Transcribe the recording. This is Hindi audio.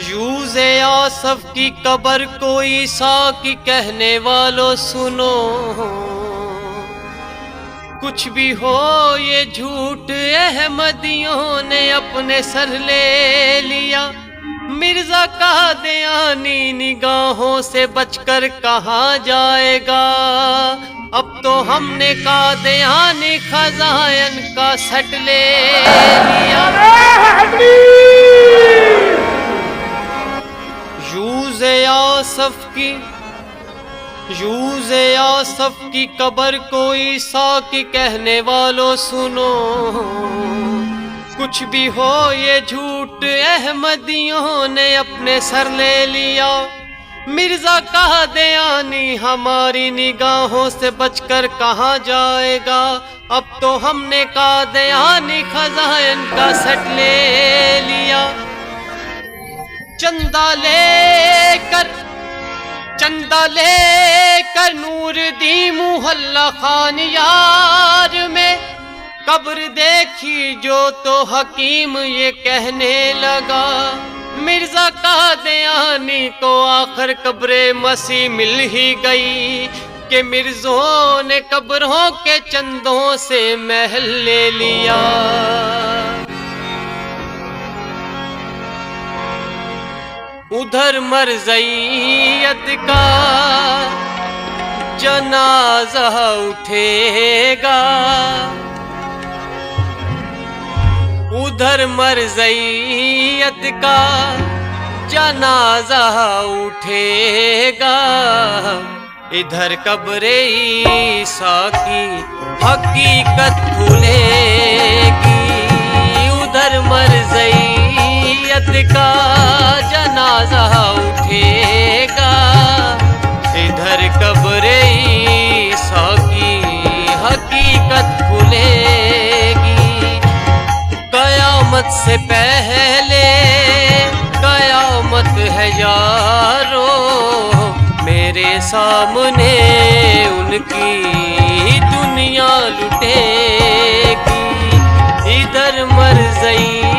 यूज़े आसफ की कब्र को ईसा की कहने वालों सुनो। कुछ भी हो ये झूठ अहमदियों ने अपने सर ले लिया। मिर्जा कादियानी निगाहों से बचकर कहाँ जाएगा। अब तो हमने कादियानी खजायन का सट ले लिया। यूज़े आसफ की कब्र को ईसा की कहने वालों सुनो। कुछ भी हो ये झूठ अहमदियों ने अपने सर ले लिया। मिर्जा कादियानी हमारी निगाहों से बचकर कहाँ जाएगा। अब तो हमने कादियानी खजायन का सट ले लिया। चंदा लेकर नूर दी मुहल्ला खान यार में कब्र देखी जो तो हकीम ये कहने लगा। मिर्जा कादियानी को आखिर कब्रे मसीह मिल ही गई कि मिर्जों ने कब्रों के चंदों से महल ले लिया। उधर मरज़इयत का जनाजा उठेगा। उधर मरज़इयत का जनाजा उठेगा। इधर कब्रे ईसा की हकीकत खुलेगी। उधर मरज़इयत का जनाजा उठेगा। इधर कब्रे ईसा की हकीकत खुलेगी। कयामत से पहले कयामत है यारो। मेरे सामने उनकी दुनिया लुटेगी। इधर मरज़इयत